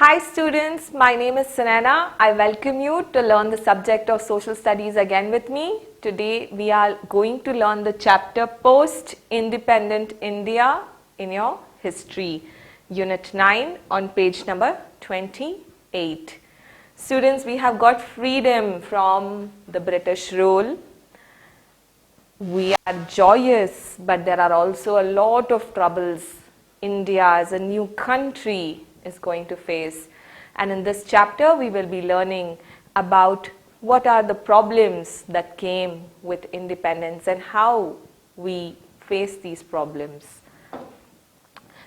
Hi students, my name is Sunaina. I welcome you to learn the subject of social studies again with me. Today we are going to learn the chapter Post-Independent India in your history, unit 9 on page number 28. Students, we have got freedom from the British rule. We are joyous, but there are also a lot of troubles India as a new country is going to face. And in this chapter, we will be learning about what are the problems that came with independence and how we face these problems.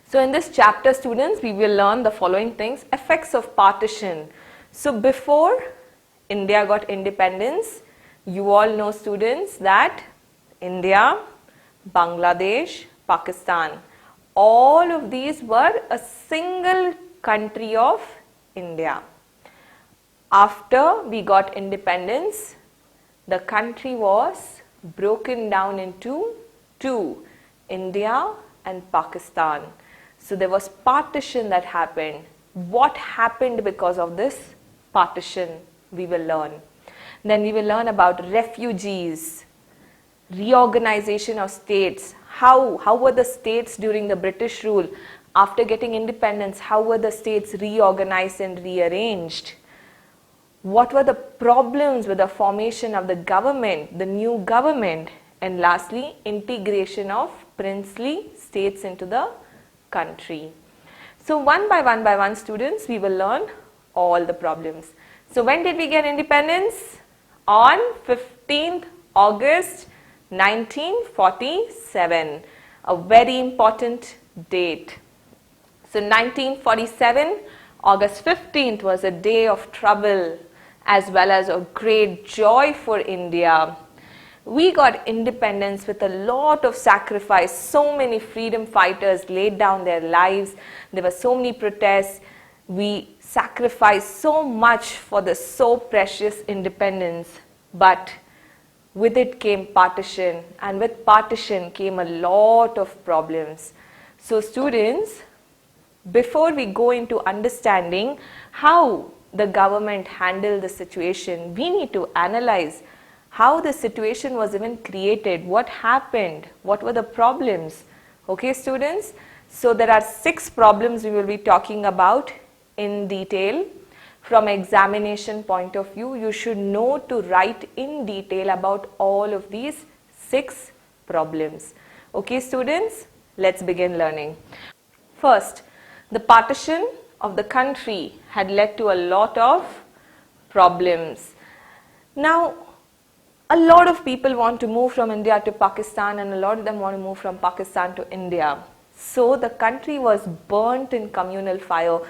So in this chapter, students, we will learn the following things: effects of partition. So before India got independence, you all know, students, that India, Bangladesh, Pakistan, all of these were a single country of India. After we got independence, the country was broken down into two, India and Pakistan. So there was partition that happened. What happened because of this partition, we will learn. Then we will learn about refugees, reorganization of states. How were the states during the British rule? After getting independence, how were the states reorganized and rearranged? What were the problems with the formation of the government, the new government? And lastly, integration of princely states into the country. So one by one, students, we will learn all the problems. So when did we get independence? On 15th August 1947, a very important date. So 1947, August 15th was a day of trouble as well as a great joy for India. We got independence with a lot of sacrifice. So many freedom fighters laid down their lives. There were so many protests. We sacrificed so much for the so precious independence. But with it came partition, and with partition came a lot of problems. So students, before we go into understanding how the government handled the situation, we need to analyze how the situation was even created, what happened, what were the problems. Okay, students? So there are 6 problems we will be talking about in detail. From examination point of view, you should know to write in detail about all of these 6 problems. Okay, students? Let's begin learning. First, the partition of the country had led to a lot of problems. Now, a lot of people want to move from India to Pakistan, and a lot of them want to move from Pakistan to India. So the country was burnt in communal fire.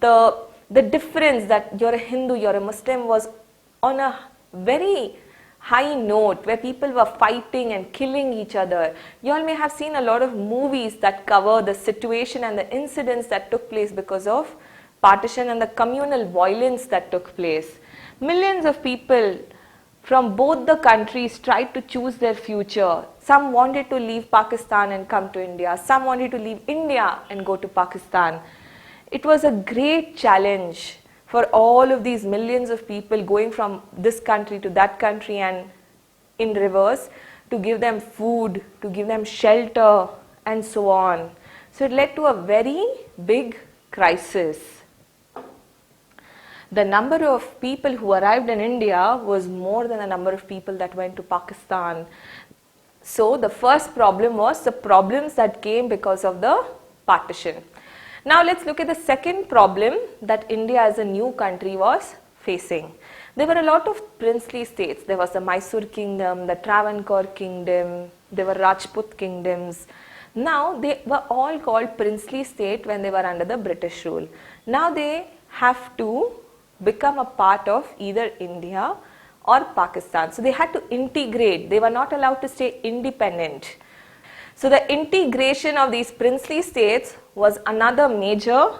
The difference that you're a Hindu, you're a Muslim was on a very high note where people were fighting and killing each other. You all may have seen a lot of movies that cover the situation and the incidents that took place because of partition and the communal violence that took place. Millions of people from both the countries tried to choose their future. Some wanted to leave Pakistan and come to India. Some wanted to leave India and go to Pakistan. It was a great challenge for all of these millions of people going from this country to that country and in reverse, to give them food, to give them shelter and so on. So it led to a very big crisis. The number of people who arrived in India was more than the number of people that went to Pakistan. So the first problem was the problems that came because of the partition. Now let's look at the second problem that India as a new country was facing. There were a lot of princely states. There was the Mysore kingdom, the Travancore kingdom, there were Rajput kingdoms. Now they were all called princely state when they were under the British rule. Now they have to become a part of either India or Pakistan. So they had to integrate. They were not allowed to stay independent. So the integration of these princely states was another major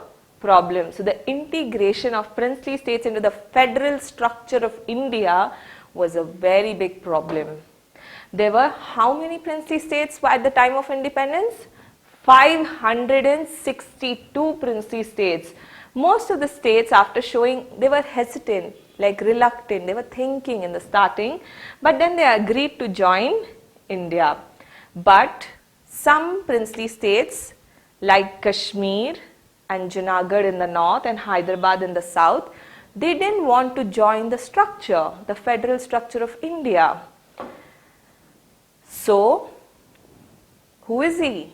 problem. So the integration of princely states into the federal structure of India was a very big problem. There were how many princely states at the time of independence? 562 princely states. most of the states, after showing, they were hesitant, like reluctant, they were thinking in the starting, but then they agreed to join India. But some princely states like Kashmir and Junagadh in the north and Hyderabad in the south, they didn't want to join the structure, the federal structure of India. So, who is he?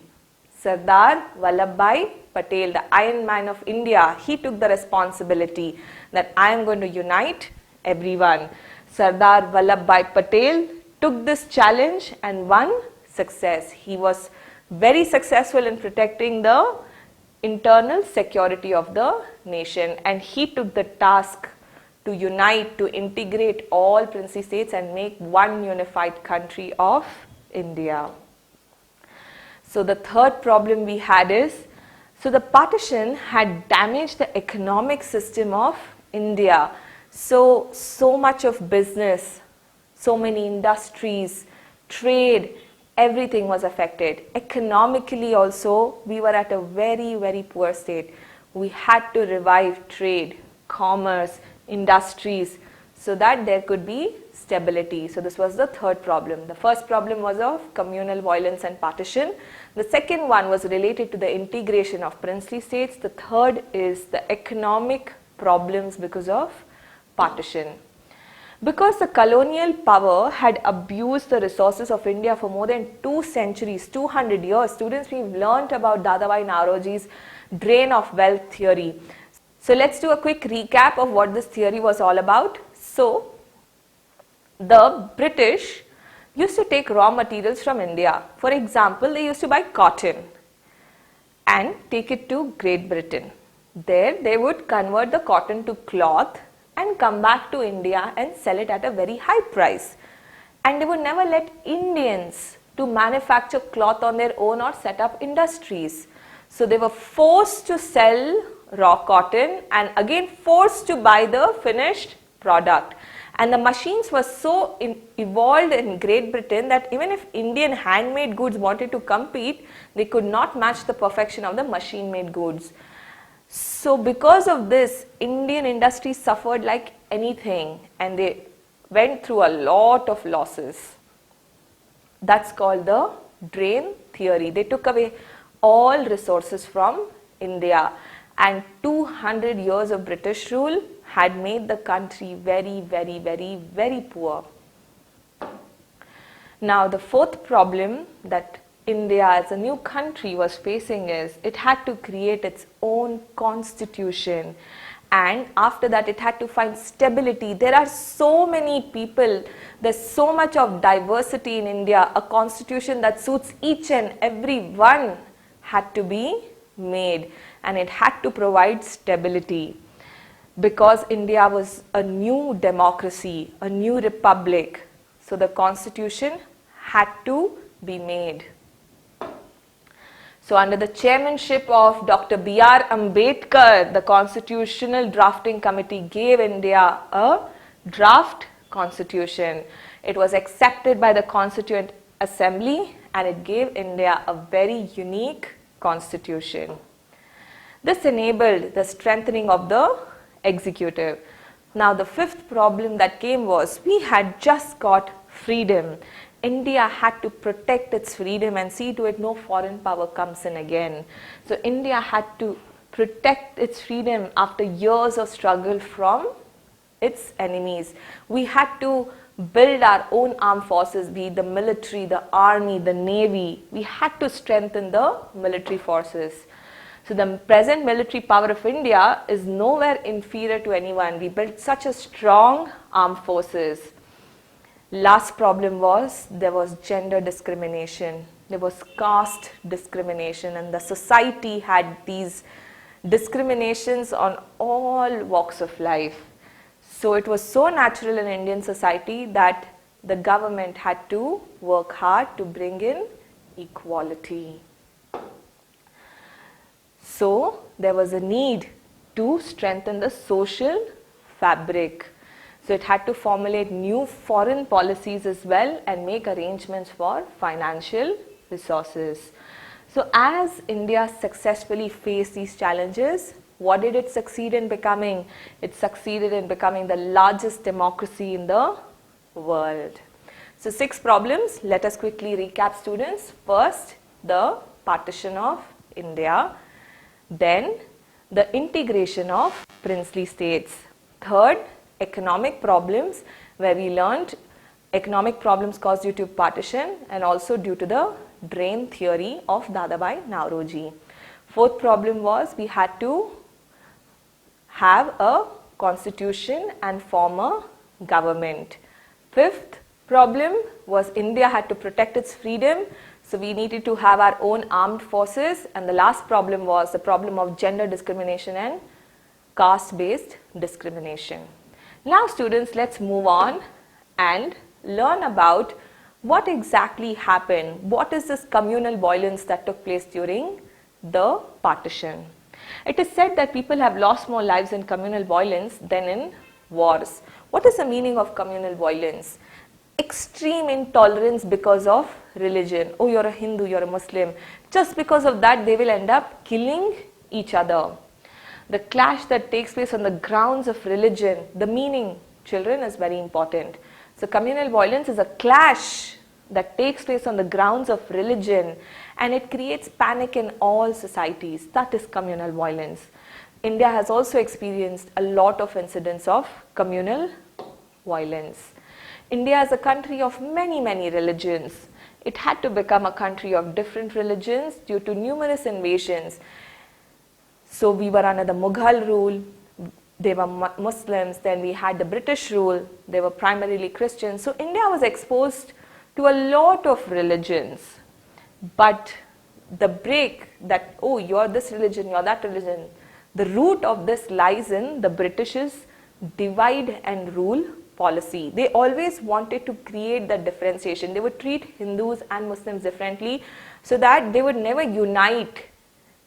Sardar Vallabhbhai Patel, the Iron Man of India. He took the responsibility that I am going to unite everyone. Sardar Vallabhbhai Patel took this challenge and won success. He was very successful in protecting the internal security of the nation, and he took the task to unite, to integrate all princely states and make one unified country of India. So the third problem we had is, so the partition had damaged the economic system of India. So much of business, so many industries, trade, everything was affected. Economically also, we were at a very, very poor state. We had to revive trade, commerce, industries, so that there could be stability. So this was the third problem. The first problem was of communal violence and partition. The second one was related to the integration of princely states. The third is the economic problems because of partition. Because the colonial power had abused the resources of India for more than 2 centuries, 200 years. Students, we've learnt about Dadabhai Naoroji's drain of wealth theory. So let's do a quick recap of what this theory was all about. So, the British used to take raw materials from India. For example, they used to buy cotton and take it to Great Britain. There, they would convert the cotton to cloth and come back to India and sell it at a very high price. And they would never let Indians to manufacture cloth on their own or set up industries. So they were forced to sell raw cotton and again forced to buy the finished product. And the machines were so evolved in Great Britain that even if Indian handmade goods wanted to compete, they could not match the perfection of the machine-made goods. So because of this, Indian industry suffered like anything and they went through a lot of losses. That's called the drain theory. They took away all resources from India, and 200 years of British rule had made the country very, very, very, very poor. Now the fourth problem that India as a new country was facing is it had to create its own constitution, and after that it had to find stability. There are so many people, there's so much of diversity in India. A constitution that suits each and every one had to be made, and it had to provide stability because India was a new democracy, a new republic. So the constitution had to be made. So under the chairmanship of Dr. B.R. Ambedkar, the Constitutional Drafting Committee gave India a draft constitution. It was accepted by the Constituent Assembly and it gave India a very unique constitution. This enabled the strengthening of the executive. Now the fifth problem that came was we had just got freedom. India had to protect its freedom and see to it no foreign power comes in again. So India had to protect its freedom after years of struggle from its enemies. We had to build our own armed forces, be it the military, the army, the navy. We had to strengthen the military forces. So the present military power of India is nowhere inferior to anyone. We built such a strong armed forces. Last problem was there was gender discrimination, there was caste discrimination, and the society had these discriminations on all walks of life. So it was so natural in Indian society that the government had to work hard to bring in equality. So there was a need to strengthen the social fabric. So it had to formulate new foreign policies as well and make arrangements for financial resources. So as India successfully faced these challenges, What did it succeed in becoming? It succeeded in becoming the largest democracy in the world. So 6 problems. Let us quickly recap, students. First, the partition of India. Then, the integration of princely states. Third, economic problems, where we learned economic problems caused due to partition and also due to the drain theory of Dadabhai Naoroji. Fourth problem was we had to have a constitution and form a government. Fifth problem was India had to protect its freedom, so we needed to have our own armed forces. And the last problem was the problem of gender discrimination and caste-based discrimination. Now students, let's move on and learn about what exactly happened. What is this communal violence that took place during the partition? It is said that people have lost more lives in communal violence than in wars. What is the meaning of communal violence? Extreme intolerance because of religion. Oh, you're a Hindu, you're a Muslim. Just because of that, they will end up killing each other. The clash that takes place on the grounds of religion, the meaning, children, is very important. So communal violence is a clash that takes place on the grounds of religion, and it creates panic in all societies. That is communal violence. India has also experienced a lot of incidents of communal violence. India is a country of many religions. It had to become a country of different religions due to numerous invasions. So we were under the Mughal rule, they were Muslims, then we had the British rule, they were primarily Christians. So India was exposed to a lot of religions. But the break that, oh, you're this religion, you're that religion, the root of this lies in the British's divide and rule policy. They always wanted to create that differentiation. They would treat Hindus and Muslims differently so that they would never unite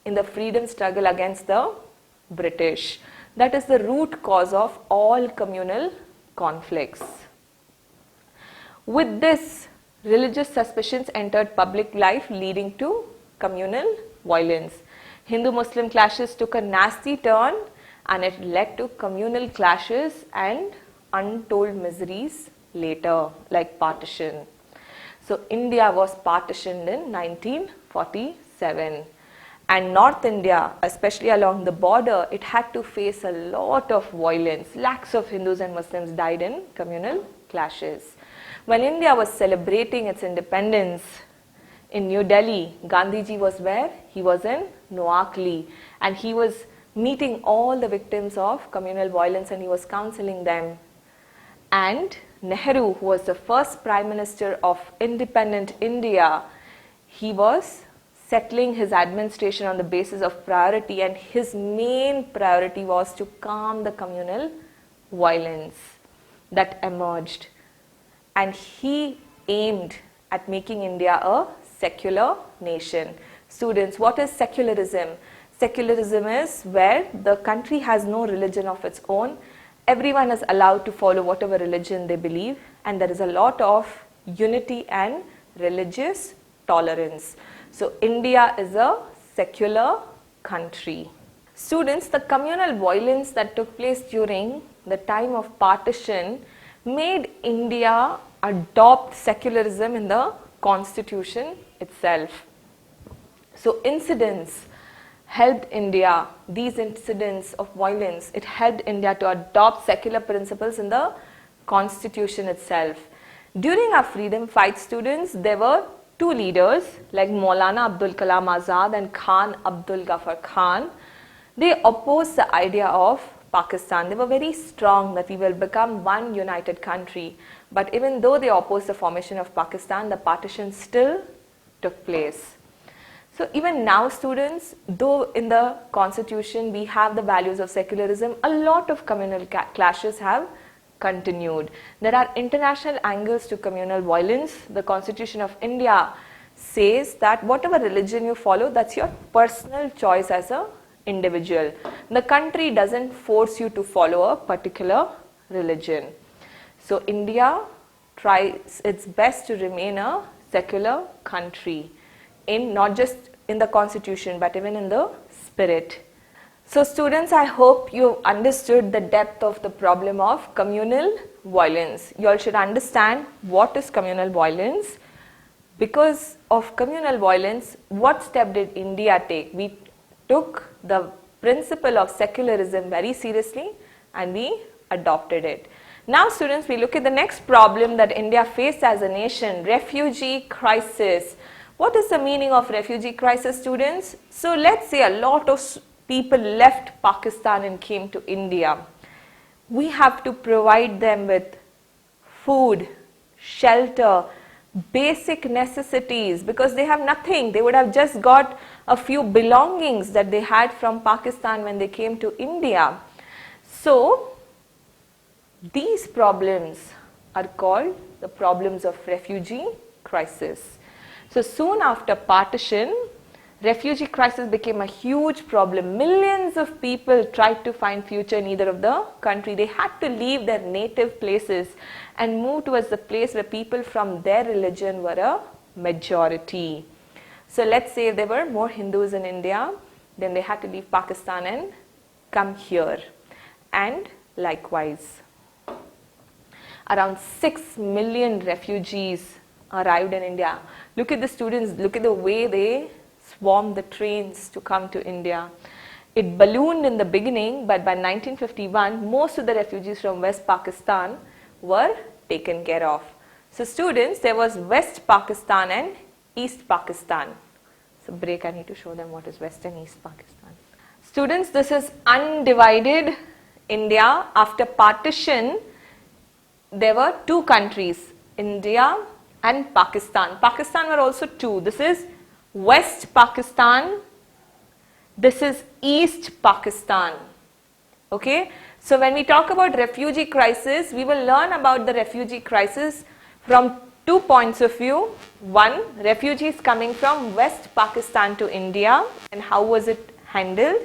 in the freedom struggle against the British. That is the root cause of all communal conflicts. With this, religious suspicions entered public life, leading to communal violence. Hindu-Muslim clashes took a nasty turn, and it led to communal clashes and untold miseries later, like partition. So India was partitioned in 1947, and North India, especially along the border, it had to face a lot of violence. Lakhs of Hindus and Muslims died in communal clashes. When India was celebrating its independence in New Delhi, Gandhiji was where? He was in Noakhali, and he was meeting all the victims of communal violence, and he was counseling them. And Nehru, who was the first Prime Minister of independent India, he was settling his administration on the basis of priority, and his main priority was to calm the communal violence that emerged. And he aimed at making India a secular nation. Students, what is secularism? Secularism is where the country has no religion of its own. Everyone is allowed to follow whatever religion they believe, and there is a lot of unity and religious tolerance. So India is a secular country. Students, the communal violence that took place during the time of partition made India adopt secularism in the constitution itself. So incidents helped India, these incidents of violence, it helped India to adopt secular principles in the constitution itself. During our freedom fight, students, there were two leaders like Maulana Abdul Kalam Azad and Khan Abdul Ghaffar Khan. They opposed the idea of Pakistan. They were very strong that we will become one united country. But even though they opposed the formation of Pakistan, the partition still took place. So even now, students, though in the constitution we have the values of secularism, a lot of communal clashes have continued. There are international angles to communal violence. The Constitution of India says that whatever religion you follow, that's your personal choice as an individual. The country doesn't force you to follow a particular religion. So India tries its best to remain a secular country, in not just in the constitution but even in the spirit. So students, I hope you understood the depth of the problem of communal violence. You all should understand what is communal violence. Because of communal violence, what step did India take? We took the principle of secularism very seriously and we adopted it. Now students, we look at the next problem that India faced as a nation, refugee crisis. What is the meaning of refugee crisis, students? So let's say a lot of people left Pakistan and came to India. We have to provide them with food, shelter, basic necessities, because they have nothing. They would have just got a few belongings that they had from Pakistan when they came to India. So these problems are called the problems of refugee crisis. So soon after partition, refugee crisis became a huge problem. Millions of people tried to find future in either of the country. They had to leave their native places and move towards the place where people from their religion were a majority. So let's say there were more Hindus in India, then they had to leave Pakistan and come here. And likewise, around 6 million refugees arrived in India. Look at the students, look at the way they swarmed the trains to come to India. It ballooned in the beginning, but by 1951, most of the refugees from West Pakistan were taken care of. So students, there was West Pakistan and East Pakistan. So break, I need to show them what is West and East Pakistan. Students, this is undivided India. After partition, there were two countries, India and Pakistan. Pakistan were also two. This is West Pakistan, this is East Pakistan. Okay, so when we talk about refugee crisis, we will learn about the refugee crisis from 2 points of view. One, refugees coming from West Pakistan to India and how was it handled,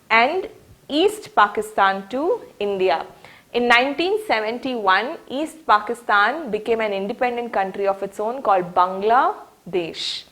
and East Pakistan to India. In 1971, East Pakistan became an independent country of its own called Bangladesh.